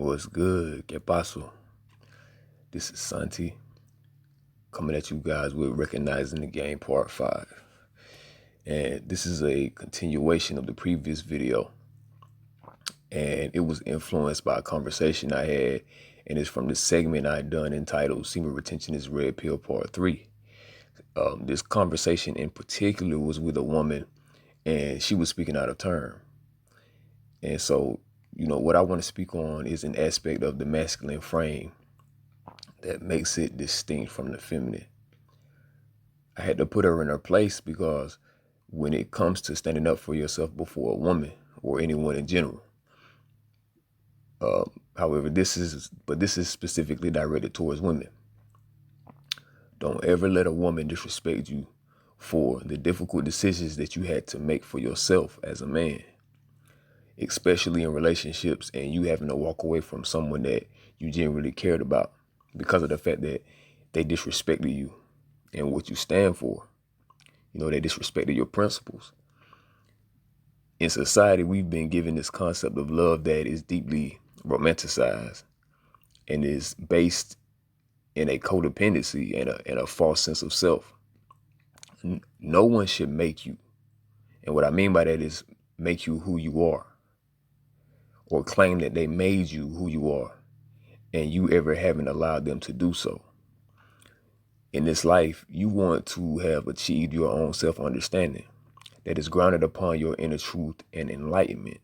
What's good? ¿Qué paso? This is Santi coming at you guys with Recognizing the Game Part 5. And this is a continuation of the previous video. And it was influenced by a conversation I had, and it's from the segment I done entitled Semen Retention is Red Pill Part 3. This conversation in particular was with a woman, and she was speaking out of turn. And so, what I want to speak on is an aspect of the masculine frame that makes it distinct from the feminine. I had to put her in her place because when it comes to standing up for yourself before a woman or anyone in general, however, this is specifically directed towards women. Don't ever let a woman disrespect you for the difficult decisions that you had to make for yourself as a man, especially in relationships and you having to walk away from someone that you genuinely cared about because of the fact that they disrespected you and what you stand for. They disrespected your principles. In society, we've been given this concept of love that is deeply romanticized and is based in a codependency and a false sense of self. No one should make you. And what I mean by that is make you who you are, or claim that they made you who you are and you ever haven't allowed them to do so. In this life, you want to have achieved your own self-understanding that is grounded upon your inner truth and enlightenment,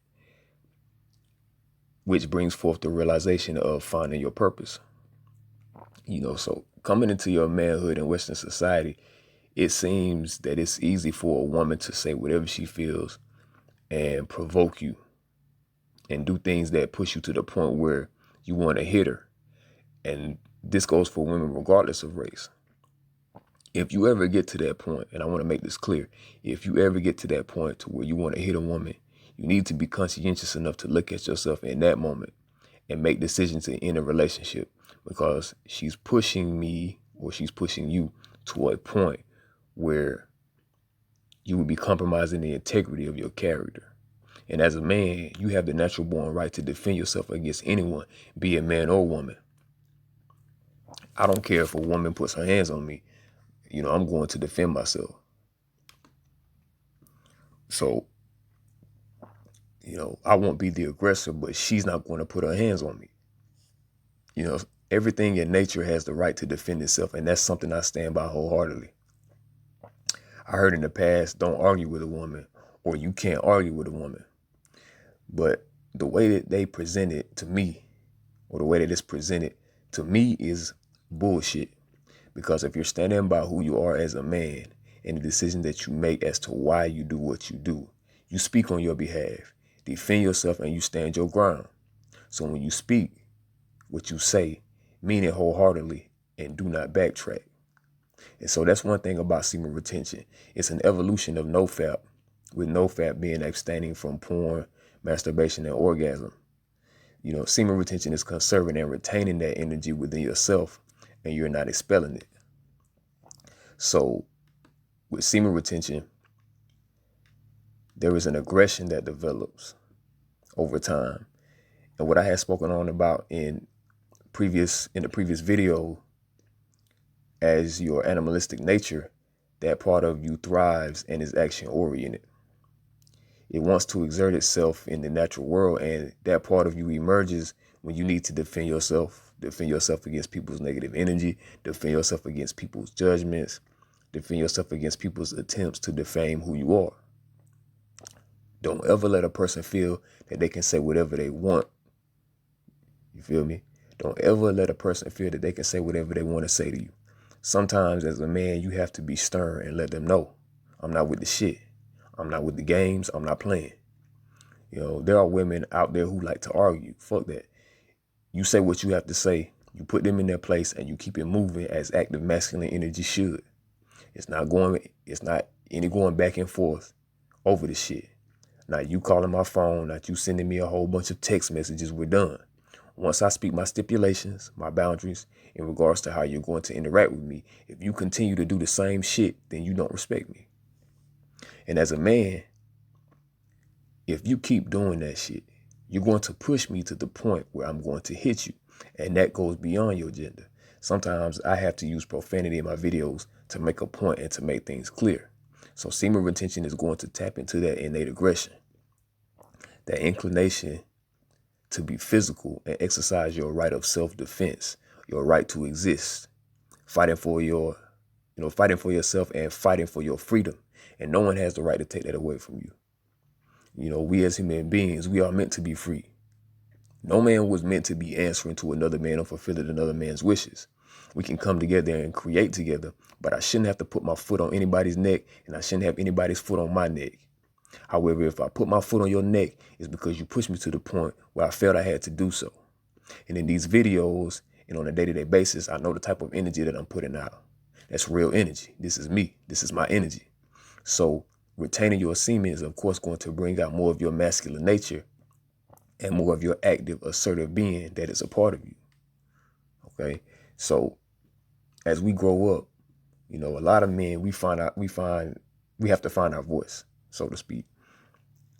which brings forth the realization of finding your purpose. So coming into your manhood in Western society, it seems that it's easy for a woman to say whatever she feels and provoke you and do things that push you to the point where you want to hit her. And this goes for women regardless of race. If you ever get to that point, and I want to make this clear, if you ever get to that point to where you want to hit a woman, you need to be conscientious enough to look at yourself in that moment and make decisions to end a relationship, because she's pushing me or she's pushing you to a point where you would be compromising the integrity of your character. And as a man, you have the natural born right to defend yourself against anyone, be it man or woman. I don't care if a woman puts her hands on me. I'm going to defend myself. So, I won't be the aggressor, but she's not going to put her hands on me. Everything in nature has the right to defend itself, and that's something I stand by wholeheartedly. I heard in the past, don't argue with a woman, or you can't argue with a woman. But the way that they present it to me, or the way that it's presented to me, is bullshit. Because if you're standing by who you are as a man and the decision that you make as to why you do what you do, you speak on your behalf, defend yourself, and you stand your ground. So when you speak, what you say, mean it wholeheartedly and do not backtrack. And so that's one thing about semen retention. It's an evolution of NoFap, with NoFap being abstaining from porn, masturbation, and orgasm. Semen retention is conserving and retaining that energy within yourself, and you're not expelling it. So with semen retention, there is an aggression that develops over time. And what I had spoken on about in the previous video, as your animalistic nature, that part of you thrives and is action oriented. It wants to exert itself in the natural world, and that part of you emerges when you need to defend yourself against people's negative energy, defend yourself against people's judgments, defend yourself against people's attempts to defame who you are. Don't ever let a person feel that they can say whatever they want. You feel me? Don't ever let a person feel that they can say whatever they want to say to you. Sometimes as a man, you have to be stern and let them know, I'm not with the shit. I'm not with the games. I'm not playing. There are women out there who like to argue. Fuck that. You say what you have to say. You put them in their place and you keep it moving as active masculine energy should. It's not any going back and forth over the shit. Not you calling my phone, not you sending me a whole bunch of text messages. We're done. Once I speak my stipulations, my boundaries in regards to how you're going to interact with me, if you continue to do the same shit, then you don't respect me. And as a man, if you keep doing that shit You're going to push me to the point where I'm going to hit you. And that goes beyond your gender. Sometimes I have to use profanity in my videos to make a point and to make things clear. So semen retention is going to tap into that innate aggression, that inclination to be physical and exercise your right of self-defense, your right to exist, fighting for yourself and fighting for your freedom. And no one has the right to take that away from you. We as human beings, we are meant to be free. No man was meant to be answering to another man or fulfilling another man's wishes. We can come together and create together, but I shouldn't have to put my foot on anybody's neck, and I shouldn't have anybody's foot on my neck. However, if I put my foot on your neck, it's because you pushed me to the point where I felt I had to do so. And in these videos and on a day-to-day basis, I know the type of energy that I'm putting out. That's real energy. This is me. This is my energy. So retaining your semen is, of course, going to bring out more of your masculine nature and more of your active, assertive being that is a part of you. Okay. So as we grow up, a lot of men, we have to find our voice, so to speak.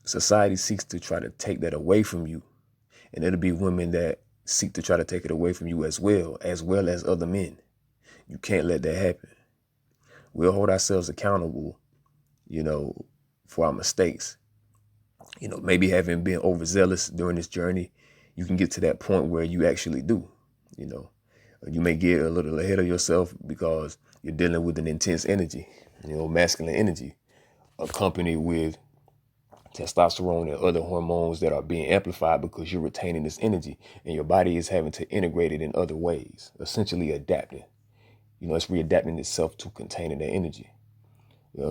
Society seeks to try to take that away from you. And it'll be women that seek to try to take it away from you as well as other men. You can't let that happen. We'll hold ourselves accountable, for our mistakes. Maybe having been overzealous during this journey, you can get to that point where you actually do. You may get a little ahead of yourself because you're dealing with an intense energy, masculine energy, accompanied with testosterone and other hormones that are being amplified because you're retaining this energy and your body is having to integrate it in other ways, essentially adapting. It's readapting itself to containing that energy.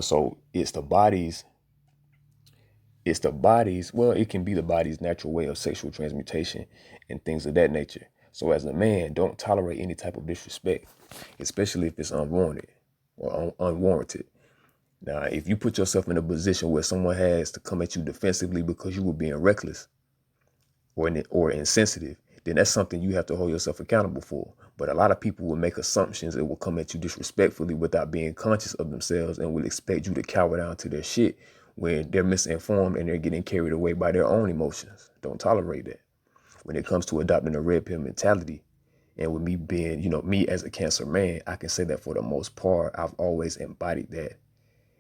So it's the body's, well, it can be the body's natural way of sexual transmutation and things of that nature. So as a man, don't tolerate any type of disrespect, especially if it's unwarranted or unwarranted. Now, if you put yourself in a position where someone has to come at you defensively because you were being reckless or insensitive, then that's something you have to hold yourself accountable for. But a lot of people will make assumptions and will come at you disrespectfully without being conscious of themselves and will expect you to cower down to their shit when they're misinformed and they're getting carried away by their own emotions. Don't tolerate that. When it comes to adopting a red pill mentality, and with me being, me as a Cancer man, I can say that for the most part, I've always embodied that.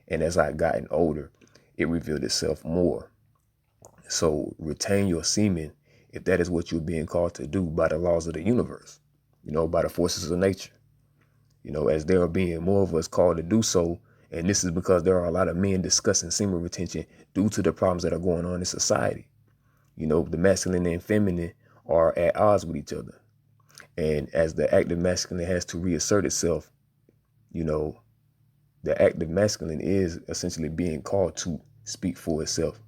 And as I've gotten older, it revealed itself more. So retain your semen if that is what you're being called to do by the laws of the universe, by the forces of nature. As there are being more of us called to do so. And this is because there are a lot of men discussing semen retention due to the problems that are going on in society. The masculine and feminine are at odds with each other. And as the active masculine has to reassert itself, the active masculine is essentially being called to speak for itself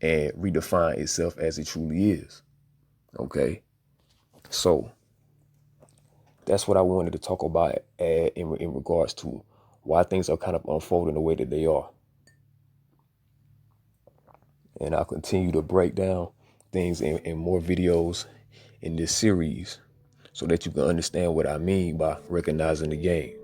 and redefine itself as it truly is. Okay. So that's what I wanted to talk about in regards to why things are kind of unfolding the way that they are. And I'll continue to break down things in more videos in this series so that you can understand what I mean by recognizing the game.